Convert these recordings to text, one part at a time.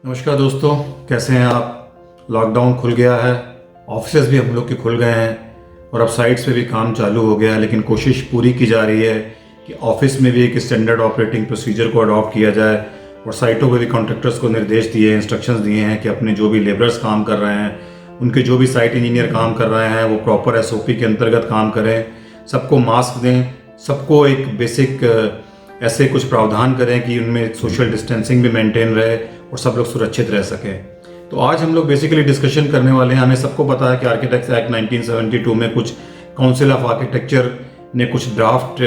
नमस्कार दोस्तों, कैसे हैं आप। लॉकडाउन खुल गया है, ऑफिस भी हम लोग के खुल गए हैं और अब साइट्स पे भी काम चालू हो गया है। लेकिन कोशिश पूरी की जा रही है कि ऑफिस में भी एक स्टैंडर्ड ऑपरेटिंग प्रोसीजर को अडॉप्ट किया जाए और साइटों पे भी कॉन्ट्रैक्टर्स को निर्देश दिए हैं, इंस्ट्रक्शंस दिए हैं कि अपने जो भी लेबरर्स काम कर रहे हैं, उनके जो भी साइट इंजीनियर काम कर रहे हैं, वो प्रॉपर SOP के अंतर्गत काम करें, सबको मास्क दें, सबको एक बेसिक ऐसे कुछ प्रावधान करें कि उनमें सोशल डिस्टेंसिंग भी मेंटेन रहे और सब लोग सुरक्षित रह सकें। तो आज हम लोग बेसिकली डिस्कशन करने वाले हैं। हमें सबको पता है कि आर्किटेक्ट्स एक्ट 1972 में कुछ काउंसिल ऑफ आर्किटेक्चर ने कुछ ड्राफ्ट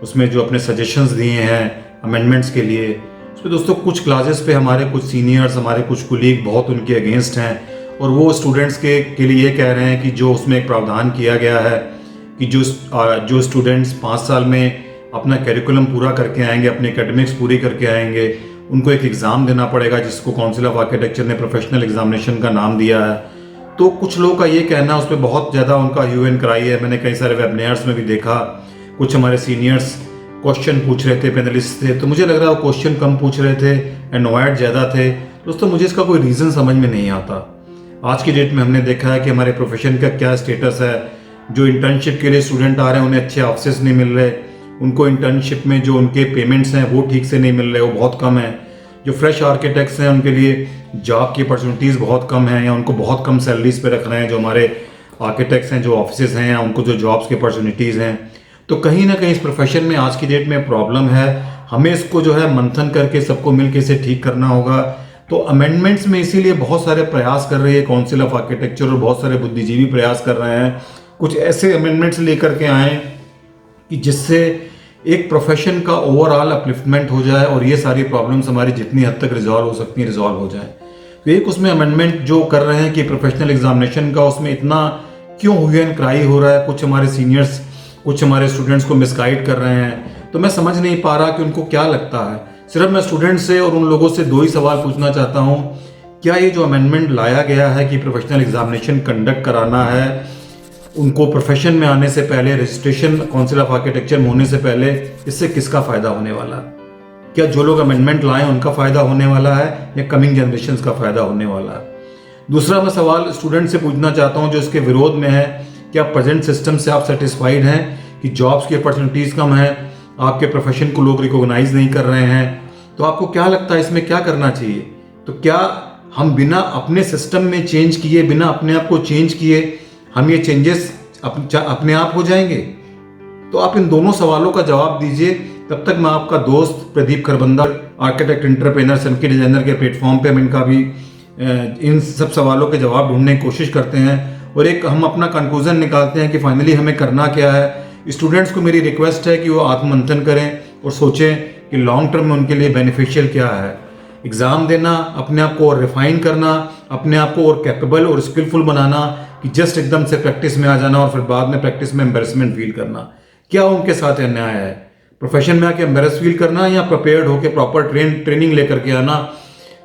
उसमें जो अपने सजेशंस दिए हैं अमेंडमेंट्स के लिए, उसमें दोस्तों कुछ क्लासेस पे हमारे कुछ सीनियर्स, हमारे कुछ कुलीग बहुत उनके अगेंस्ट हैं और वो स्टूडेंट्स के लिए ये कह रहे हैं कि जो उसमें एक प्रावधान किया गया है कि जो स्टूडेंट्स 5 साल में अपना करिकुलम पूरा करके आएंगे, अपने एकेडमिक्स पूरी करके आएंगे, उनको एक एग्ज़ाम देना पड़ेगा जिसको काउंसिल ऑफ आर्किटेक्चर ने प्रोफेशनल एग्जामिनेशन का नाम दिया है। तो कुछ लोगों का ये कहना है, उस पर बहुत ज़्यादा उनका ह्यू एंड क्राई है। मैंने कई सारे वेबिनार्स में भी देखा, कुछ हमारे सीनियर्स क्वेश्चन पूछ रहे थे, पैनलिस्ट थे, तो मुझे लग रहा है वो क्वेश्चन कम पूछ रहे थे, एनवायर्ड ज़्यादा थे। दोस्तों मुझे इसका कोई रीज़न समझ में नहीं आता। आज की डेट में हमने देखा है कि हमारे प्रोफेशन का क्या स्टेटस है। जो इंटर्नशिप के लिए स्टूडेंट आ रहे हैं उन्हें अच्छे ऑफिस नहीं मिल रहे, उनको इंटर्नशिप में जो उनके पेमेंट्स हैं वो ठीक से नहीं मिल रहे, वो बहुत कम है। जो फ्रेश आर्किटेक्ट्स हैं उनके लिए जॉब की अपॉर्चुनिटीज़ बहुत कम हैं या उनको बहुत कम सैलरीज पे रख रहे हैं। जो हमारे आर्किटेक्ट्स हैं, जो ऑफिस हैं, या उनको जो जॉब्स की अपॉर्चुनिटीज़ हैं, तो कहीं ना कहीं इस प्रोफेशन में आज की डेट में प्रॉब्लम है। हमें इसको जो है मंथन करके सबको मिल के इसे ठीक करना होगा। तो अमेंडमेंट्स में इसीलिए बहुत सारे प्रयास कर रही है काउंसिल ऑफ आर्किटेक्चर और बहुत सारे बुद्धिजीवी प्रयास कर रहे हैं कुछ ऐसे अमेंडमेंट्स लेकर के आए कि जिससे एक प्रोफेशन का ओवरऑल अपलिफ्टमेंट हो जाए और ये सारी प्रॉब्लम्स हमारी जितनी हद तक रिजॉल्व हो सकती हैं रिजॉल्व हो जाए। तो एक उसमें अमेंडमेंट जो कर रहे हैं कि प्रोफेशनल एग्जामिनेशन का उसमें इतना क्यों ह्यू एंड क्राई हो रहा है, कुछ हमारे सीनियर्स कुछ हमारे स्टूडेंट्स को मिसगाइड कर रहे हैं। तो मैं समझ नहीं पा रहा कि उनको क्या लगता है। सिर्फ मैं स्टूडेंट्स से और उन लोगों से 2 ही सवाल पूछना चाहता हूँ, क्या ये जो अमेंडमेंट लाया गया है कि प्रोफेशनल एग्जामिनेशन कंडक्ट कराना है उनको प्रोफेशन में आने से पहले, रजिस्ट्रेशन काउंसिल ऑफ आर्किटेक्चर में होने से पहले, इससे किसका फायदा होने वाला है? क्या जो लोग अमेंडमेंट लाए उनका फायदा होने वाला है या कमिंग जनरेशन का फायदा होने वाला है? दूसरा मैं सवाल स्टूडेंट से पूछना चाहता हूं जो इसके विरोध में है, क्या प्रेजेंट सिस्टम से आप सेटिस्फाइड हैं कि जॉब्स की अपॉर्चुनिटीज कम है, आपके प्रोफेशन को लोग रिकॉग्नाइज नहीं कर रहे हैं? तो आपको क्या लगता है इसमें क्या करना चाहिए? तो क्या हम बिना अपने सिस्टम में चेंज किए, बिना अपने आप को चेंज किए हम ये चेंजेस अपने आप हो जाएंगे? तो आप इन दोनों सवालों का जवाब दीजिए। तब तक मैं आपका दोस्त प्रदीप खरबंदा, आर्किटेक्ट एंटरप्रेन्योर सनकी डिजाइनर के प्लेटफॉर्म पे हम इनका भी इन सब सवालों के जवाब ढूंढने की कोशिश करते हैं और एक हम अपना कंक्लूजन निकालते हैं कि फाइनली हमें करना क्या है। स्टूडेंट्स को मेरी रिक्वेस्ट है कि वो आत्ममंथन करें और सोचें कि लॉन्ग टर्म में उनके लिए बेनिफिशियल क्या है। एग्ज़ाम देना, अपने आप को और रिफाइन करना, अपने आप को और कैपेबल और स्किलफुल बनाना कि जस्ट एकदम से प्रैक्टिस में आ जाना और फिर बाद में प्रैक्टिस में एम्बेरसमेंट फील करना, क्या उनके साथ अन्याय है? प्रोफेशन में आके एम्बेरस फील करना या प्रिपेयर्ड होकर प्रॉपर ट्रेनिंग लेकर के आना?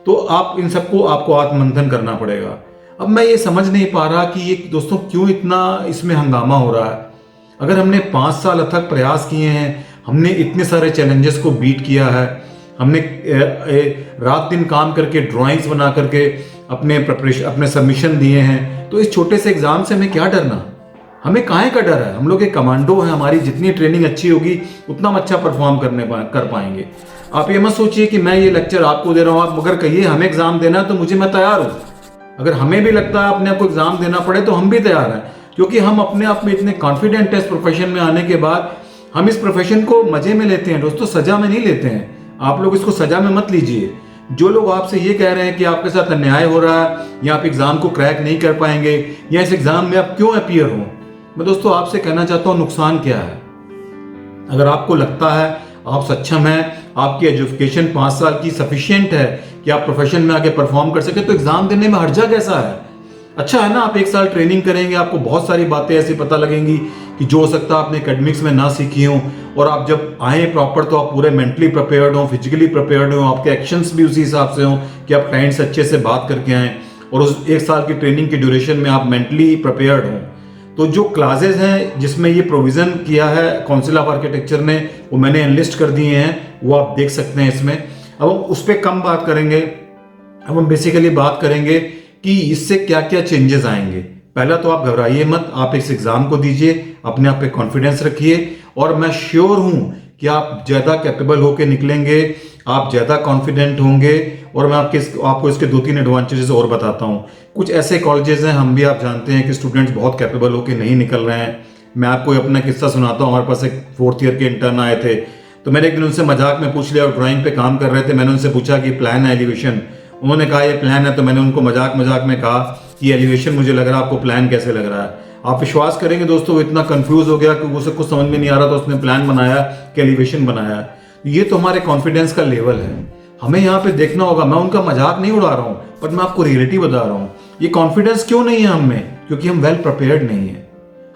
तो आप इन सबको आपको आत्ममंथन करना पड़ेगा। अब मैं ये समझ नहीं पा रहा कि ये दोस्तों क्यों इतना इसमें हंगामा हो रहा है। अगर हमने 5 साल अथक प्रयास किए हैं, हमने इतने सारे चैलेंजेस को बीट किया है, हमने रात दिन काम करके ड्राइंग्स बना करके अपने सबमिशन दिए हैं, तो इस छोटे से एग्जाम से हमें क्या डरना? हमें काहे का डर है? हम लोग एक कमांडो हैं, हमारी जितनी ट्रेनिंग अच्छी होगी उतना हम अच्छा परफॉर्म कर पाएंगे। आप ये मत सोचिए कि मैं ये लेक्चर आपको दे रहा हूँ, आप मगर कहिए हमें एग्जाम देना है तो मुझे मैं तैयार हूँ। अगर हमें भी लगता है अपने आप को एग्जाम देना पड़े तो हम भी तैयार हैं, क्योंकि हम अपने आप में इतने कॉन्फिडेंट है इस प्रोफेशन में आने के बाद। हम इस प्रोफेशन को मजे में लेते हैं दोस्तों, सजा में नहीं लेते हैं। आप लोग इसको सजा में मत लीजिए। जो लोग आपसे ये कह रहे हैं कि आपके साथ अन्याय हो रहा है या आप एग्जाम को क्रैक नहीं कर पाएंगे या इस एग्जाम में आप क्यों अपीयर हो, मैं दोस्तों आपसे कहना चाहता हूं नुकसान क्या है। अगर आपको लगता है आप सक्षम हैं, आपकी एजुकेशन 5 साल की सफिशिएंट है कि आप प्रोफेशन में आके परफॉर्म कर सके, तो एग्जाम देने में हर्जा कैसा है? अच्छा है ना, आप 1 साल ट्रेनिंग करेंगे, आपको बहुत सारी बातें ऐसी पता लगेंगी कि जो हो सकता है आपने एकेडमिक्स में ना सीखी हो, और आप जब आए प्रॉपर तो आप पूरे मेंटली प्रिपेयर्ड हो, फिजिकली प्रिपेयर्ड हो, आपके एक्शंस भी उसी हिसाब से हो कि आप क्लाइंट से अच्छे से बात करके आए और उस 1 साल की ट्रेनिंग की ड्यूरेशन में आप मेंटली प्रिपेयर्ड हो। तो जो क्लासेज हैं जिसमें ये प्रोविजन किया है काउंसिल ऑफ आर्किटेक्चर ने, वो मैंने एनलिस्ट कर दिए हैं, वो आप देख सकते हैं इसमें। अब उस पर कम बात करेंगे। अब हम बेसिकली बात करेंगे कि इससे क्या क्या चेंजेस आएंगे। पहला तो आप घबराइए मत, आप इस एग्जाम को दीजिए, अपने आप पे कॉन्फिडेंस रखिए और मैं श्योर हूं कि आप ज़्यादा कैपेबल होके निकलेंगे, आप ज़्यादा कॉन्फिडेंट होंगे। और मैं आपको इसके 2-3 एडवांटेजेस और बताता हूं। कुछ ऐसे कॉलेजेस हैं, हम भी आप जानते हैं कि स्टूडेंट्स बहुत कैपेबल होके नहीं निकल रहे हैं। मैं आपको अपना किस्सा सुनाता हूँ। हमारे पास एक 4th ईयर के इंटर्न आए थे, तो मैंने एक दिन उनसे मजाक में पूछ लिया, ड्राइंग पे काम कर रहे थे। मैंने उनसे पूछा कि प्लान है एलिवेशन, उन्होंने कहा ये प्लान है। तो मैंने उनको मजाक मजाक में कहा कि एलिवेशन मुझे लग रहा है, आपको प्लान कैसे लग रहा है? आप विश्वास करेंगे दोस्तों, वो इतना कंफ्यूज हो गया कि उसे कुछ समझ में नहीं आ रहा था, उसने प्लान बनाया कि एलिवेशन बनाया। ये तो हमारे कॉन्फिडेंस का लेवल है, हमें यहाँ पे देखना होगा। मैं उनका मजाक नहीं उड़ा रहा हूँ, बट मैं आपको रियलिटी बता रहा हूँ। ये कॉन्फिडेंस क्यों नहीं है हम में? क्योंकि हम वेल प्रिपेयर्ड नहीं है,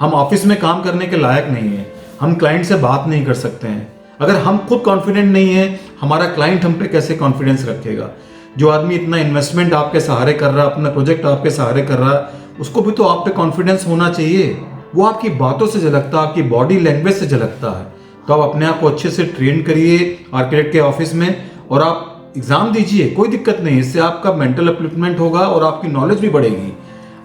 हम ऑफिस में काम करने के लायक नहीं है, हम क्लाइंट से बात नहीं कर सकते हैं। अगर हम खुद कॉन्फिडेंट नहीं है, हमारा क्लाइंट हम पे कैसे कॉन्फिडेंस रखेगा? जो आदमी इतना इन्वेस्टमेंट आपके सहारे कर रहा है, अपना प्रोजेक्ट आपके सहारे कर रहा है, उसको भी तो आप पे कॉन्फिडेंस होना चाहिए। वो आपकी बातों से झलकता है, आपकी बॉडी लैंग्वेज से झलकता है। तो आप अपने आप को अच्छे से ट्रेन करिए आर्किटेक्ट के ऑफिस में और आप एग्जाम दीजिए, कोई दिक्कत नहीं। इससे आपका मेंटल अपलिफ्टमेंट होगा और आपकी नॉलेज भी बढ़ेगी।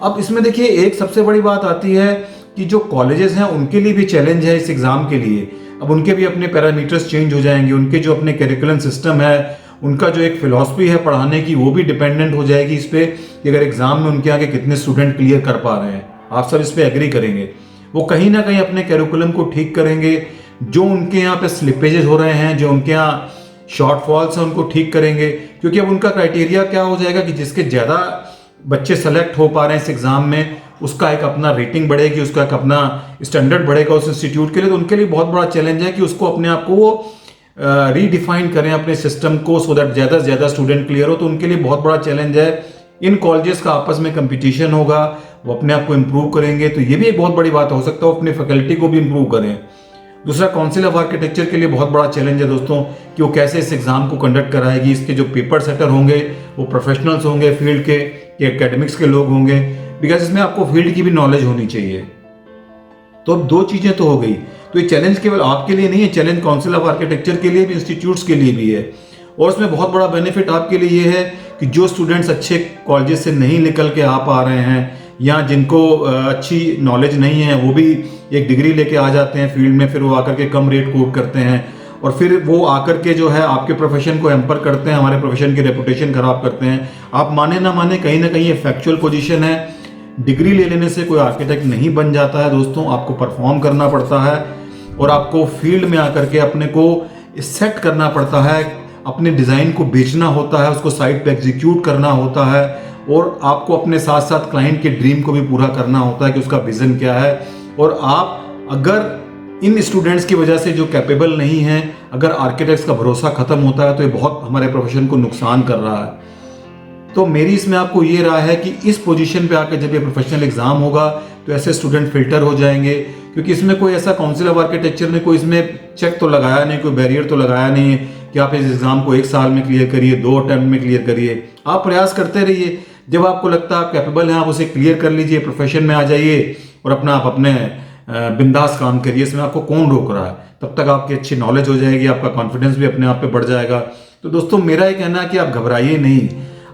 अब इसमें देखिए, एक सबसे बड़ी बात आती है कि जो कॉलेजेस हैं उनके लिए भी चैलेंज है इस एग्जाम के लिए। अब उनके भी अपने पैरामीटर्स चेंज हो जाएंगे, उनके जो अपने करिकुलम सिस्टम है, उनका जो एक फिलॉसफी है पढ़ाने की, वो भी डिपेंडेंट हो जाएगी इस पे कि अगर एग्जाम में उनके आगे कितने स्टूडेंट क्लियर कर पा रहे हैं। आप सब इस पे एग्री करेंगे। वो कहीं ना कहीं अपने करिकुलम को ठीक करेंगे, जो उनके यहाँ पे स्लिपेजेस हो रहे हैं, जो उनके यहाँ शॉर्टफॉल्स हैं, उनको ठीक करेंगे। क्योंकि अब उनका क्राइटेरिया क्या हो जाएगा कि जिसके ज़्यादा बच्चे सेलेक्ट हो पा रहे हैं इस एग्जाम में, उसका एक अपना रेटिंग बढ़ेगी, उसका एक अपना स्टैंडर्ड बढ़ेगा उस इंस्टीट्यूट के लिए। तो उनके लिए बहुत बड़ा चैलेंज है कि उसको अपने आप को वो रीडिफाइन करें अपने सिस्टम को, सो दैट ज़्यादा से ज़्यादा स्टूडेंट क्लियर हो। तो उनके लिए बहुत बड़ा चैलेंज है। इन कॉलेजेस का आपस में कंपटीशन होगा, वो अपने आप को इम्प्रूव करेंगे। तो ये भी एक बहुत बड़ी बात हो सकता है, वो अपने फैकल्टी को भी इम्प्रूव करें। दूसरा, काउंसिल ऑफ आर्किटेक्चर के लिए बहुत बड़ा चैलेंज है दोस्तों कि वो कैसे इस एग्जाम को कंडक्ट कराएगी। इसके जो पेपर सेटर होंगे वो प्रोफेशनल्स होंगे, फील्ड के एकेडमिक्स के लोग होंगे, बिकॉज इसमें आपको फील्ड की भी नॉलेज होनी चाहिए। तो अब 2 चीजें तो हो गई। तो ये चैलेंज केवल आपके लिए नहीं है, चैलेंज काउंसिल ऑफ आर्किटेक्चर के लिए भी, इंस्टीट्यूट्स के लिए भी है। और इसमें बहुत बड़ा बेनिफिट आपके लिए ये है कि जो स्टूडेंट्स अच्छे कॉलेजेस से नहीं निकल के आ पा रहे हैं या जिनको अच्छी नॉलेज नहीं है, वो भी एक डिग्री लेके आ जाते हैं फील्ड में। फिर वो आकर के कम रेट कोट करते हैं और फिर वो आकर के जो है आपके प्रोफेशन को एम्पर करते हैं, हमारे प्रोफेशन की रेपुटेशन खराब करते हैं। आप माने ना माने, कहीं ना कहीं ये फैक्चुअल पोजीशन है। डिग्री ले लेने से कोई आर्किटेक्ट नहीं बन जाता है दोस्तों, आपको परफॉर्म करना पड़ता है और आपको फील्ड में आकर के अपने को सेट करना पड़ता है, अपने डिज़ाइन को बेचना होता है, उसको साइट पे एग्जीक्यूट करना होता है और आपको अपने साथ साथ क्लाइंट के ड्रीम को भी पूरा करना होता है कि उसका विजन क्या है। और आप अगर इन स्टूडेंट्स की वजह से जो कैपेबल नहीं हैं, अगर आर्किटेक्ट्स का भरोसा खत्म होता है, तो ये बहुत हमारे प्रोफेशन को नुकसान कर रहा है। तो मेरी इसमें आपको ये राय है कि इस पोजीशन पे आकर जब ये प्रोफेशनल एग्जाम होगा तो ऐसे स्टूडेंट फिल्टर हो जाएंगे, क्योंकि इसमें कोई ऐसा काउंसिल ऑफ आर्किटेक्चर ने कोई इसमें चेक तो लगाया नहीं, कोई बैरियर तो लगाया नहीं है कि आप इस एग्जाम को 1 साल में क्लियर करिए, 2 अटेम्प्ट में क्लियर करिए। आप प्रयास करते रहिए, जब आपको लगता है आप कैपेबल हैं, आप उसे क्लियर कर लीजिए, प्रोफेशन में आ जाइए और आप अपने बिंदास काम करिए। इसमें आपको कौन रोक रहा है? तब तक आपकी अच्छी नॉलेज हो जाएगी, आपका कॉन्फिडेंस भी अपने आप पे बढ़ जाएगा। तो दोस्तों, मेरा ये कहना है कि आप घबराइए नहीं,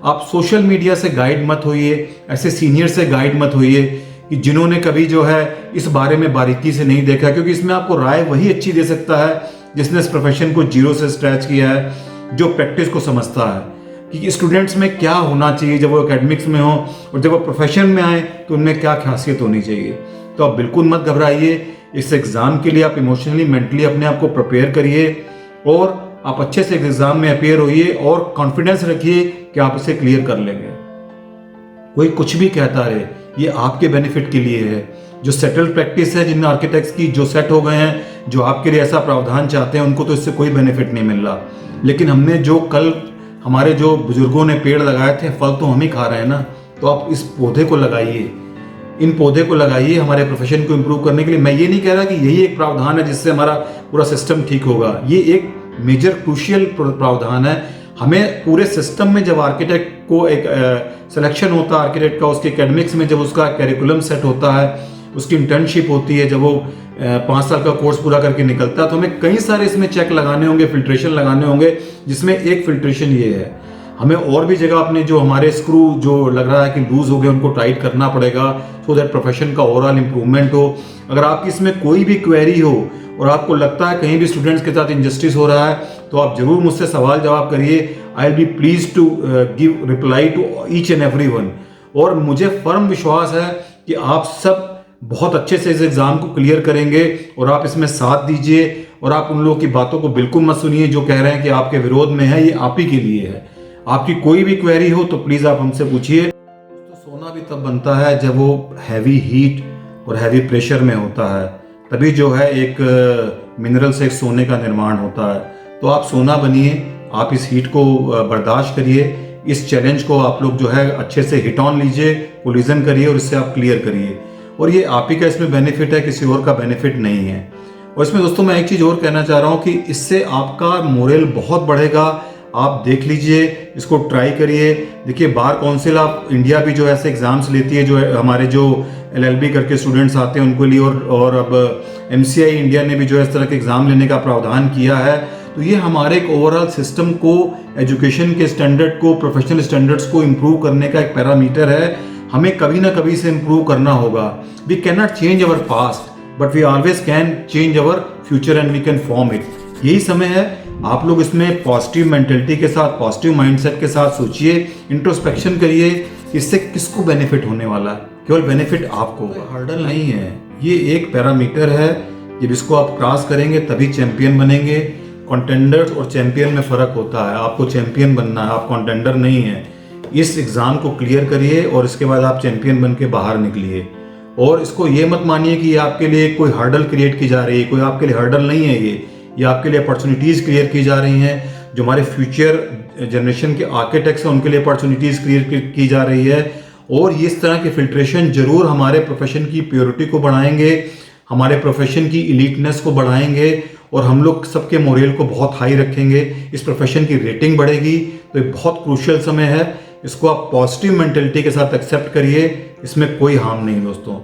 आप सोशल मीडिया से गाइड मत होइए, ऐसे सीनियर से गाइड मत होइए कि जिन्होंने कभी जो है इस बारे में बारीकी से नहीं देखा, क्योंकि इसमें आपको राय वही अच्छी दे सकता है जिसने इस प्रोफेशन को जीरो से स्क्रैच किया है, जो प्रैक्टिस को समझता है कि स्टूडेंट्स में क्या होना चाहिए जब वो एकेडमिक्स में हो और जब वो प्रोफेशन में आए तो उनमें क्या खासियत होनी चाहिए। तो आप बिल्कुल मत घबराइए, इस एग्ज़ाम के लिए आप इमोशनली मेंटली अपने आप को प्रिपेयर करिए और आप अच्छे से एग्जाम में अपेयर होइए और कॉन्फिडेंस रखिए कि आप इसे क्लियर कर लेंगे। कोई कुछ भी कहता रहे, ये आपके बेनिफिट के लिए है। जो सेटल्ड प्रैक्टिस है जिन आर्किटेक्ट्स की, जो सेट हो गए हैं, जो आपके लिए ऐसा प्रावधान चाहते हैं, उनको तो इससे कोई बेनिफिट नहीं मिल रहा। लेकिन हमने जो कल हमारे जो बुजुर्गों ने पेड़ लगाए थे, फल तो हम ही खा रहे हैं ना। तो आप इस पौधे को लगाइए, इन पौधे को लगाइए हमारे प्रोफेशन को इम्प्रूव करने के लिए। मैं ये नहीं कह रहा कि यही एक प्रावधान है जिससे हमारा पूरा सिस्टम ठीक होगा, ये एक मेजर क्रूशियल प्रावधान है। हमें पूरे सिस्टम में जब आर्किटेक्ट को एक सिलेक्शन होता है आर्किटेक्ट का, उसके एकेडमिक्स में जब उसका करिकुलम सेट होता है, उसकी इंटर्नशिप होती है, जब वो 5 साल का कोर्स पूरा करके निकलता है, तो हमें कई सारे इसमें चेक लगाने होंगे, फिल्ट्रेशन लगाने होंगे, जिसमें एक फिल्ट्रेशन ये है, हमें और भी जगह अपने जो हमारे स्क्रू जो लग रहा है कि लूज हो गए उनको टाइट करना पड़ेगा, सो दैट प्रोफेशन का ओवरऑल इंप्रूवमेंट हो। अगर आपकी इसमें कोई भी क्वेरी हो और आपको लगता है कहीं भी स्टूडेंट्स के साथ इनजस्टिस हो रहा है, तो आप जरूर मुझसे सवाल जवाब करिए। I will be please to give reply to each and every one. और मुझे फर्म विश्वास है कि आप सब बहुत अच्छे से इस एग्जाम को क्लियर करेंगे और आप इसमें साथ दीजिए। और आप उन लोगों की बातों को बिल्कुल मत सुनिए जो कह रहे हैं कि आपके विरोध में है, ये आप ही के लिए है। आपकी कोई भी क्वेरी हो तो प्लीज आप हमसे पूछिए। तो सोना भी तब बनता है जब वो हैवी हीट और हैवी प्रेशर में होता है, तभी जो है एक मिनरल से एक सोने का निर्माण होता है। तो आप सोना बनिए, आप इस हीट को बर्दाश्त करिए, इस चैलेंज को आप लोग जो है अच्छे से हिट ऑन लीजिए, कोलिजन करिए और इससे आप क्लियर करिए। और ये आप ही का इसमें बेनिफिट है, किसी और का बेनिफिट नहीं है। और इसमें दोस्तों मैं एक चीज़ और कहना चाह रहा हूँ कि इससे आपका मोरल बहुत बढ़ेगा। आप देख लीजिए, इसको ट्राई करिए। देखिए बार काउंसिल ऑफ इंडिया भी जो ऐसे एग्जाम्स लेती है, जो हमारे जो LLB करके स्टूडेंट्स आते हैं उनको लिए, और अब MCI इंडिया ने भी जो इस तरह के एग्जाम लेने का प्रावधान किया है। तो ये हमारे एक ओवरऑल सिस्टम को, एजुकेशन के स्टैंडर्ड को, प्रोफेशनल स्टैंडर्ड्स को इम्प्रूव करने का एक पैरामीटर है। हमें कभी ना कभी से इम्प्रूव करना होगा। We can not change our past, but we always can change our future and we can form it. यही समय है, आप लोग इसमें पॉजिटिव मेंटेलिटी के साथ, पॉजिटिव माइंडसेट के साथ सोचिए, इंट्रोस्पेक्शन करिए, इससे किसको बेनिफिट होने वाला है। केवल बेनिफिट आपको होगा, हर्डल नहीं है। ये एक पैरामीटर है, जब इसको आप क्रॉस करेंगे तभी चैंपियन बनेंगे। कंटेंडर और चैंपियन में फ़र्क होता है। आपको चैंपियन बनना है, आप कंटेंडर नहीं है। इस एग्ज़ाम को क्लियर करिए और इसके बाद आप चैंपियन बन के बाहर निकलिए। और इसको ये मत मानिए कि ये आपके लिए कोई हर्डल क्रिएट की जा रही है, कोई आपके लिए हर्डल नहीं है। ये आपके लिए अपॉर्चुनिटीज़ क्लियर की जा रही हैं। जो हमारे फ्यूचर जनरेशन के आर्किटेक्ट्स हैं उनके लिए अपॉर्चुनिटीज़ क्लियर की जा रही है। और इस तरह के फिल्ट्रेशन जरूर हमारे प्रोफेशन की प्योरिटी को बढ़ाएंगे, हमारे प्रोफेशन की इलीटनेस को बढ़ाएंगे और हम लोग सबके मोरल को बहुत हाई रखेंगे। इस प्रोफेशन की रेटिंग बढ़ेगी। तो ये बहुत क्रूशियल समय है, इसको आप पॉजिटिव मेंटेलिटी के साथ एक्सेप्ट करिए, इसमें कोई हार्म नहीं दोस्तों।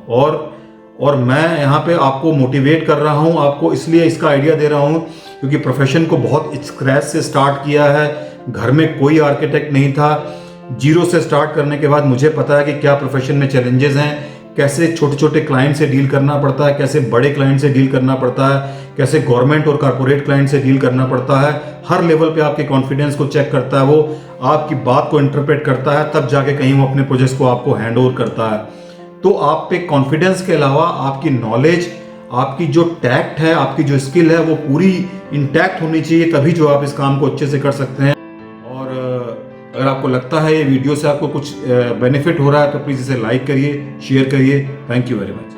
और मैं यहाँ पे आपको मोटिवेट कर रहा हूँ, आपको इसलिए इसका आइडिया दे रहा हूँ क्योंकि प्रोफेशन को बहुत स्क्रैच से स्टार्ट किया है। घर में कोई आर्किटेक्ट नहीं था, जीरो से स्टार्ट करने के बाद मुझे पता है कि क्या प्रोफेशन में चैलेंजेस हैं, कैसे छोटे छोटे क्लाइंट से डील करना पड़ता है, कैसे बड़े क्लाइंट से डील करना पड़ता है, कैसे गवर्नमेंट और कॉर्पोरेट क्लाइंट से डील करना पड़ता है। हर लेवल पे आपके कॉन्फिडेंस को चेक करता है, वो आपकी बात को इंटरप्रेट करता है, तब जाके कहीं वो अपने प्रोजेक्ट को आपको हैंड ओवर करता है। तो आप पे कॉन्फिडेंस के अलावा आपकी नॉलेज, आपकी जो टैक्ट है, आपकी जो स्किल है, वो पूरी इंटैक्ट होनी चाहिए, तभी जो आप इस काम को अच्छे से कर सकते हैं। और अगर आपको लगता है ये वीडियो से आपको कुछ बेनिफिट हो रहा है तो प्लीज़ इसे लाइक करिए, शेयर करिए। Thank you very much.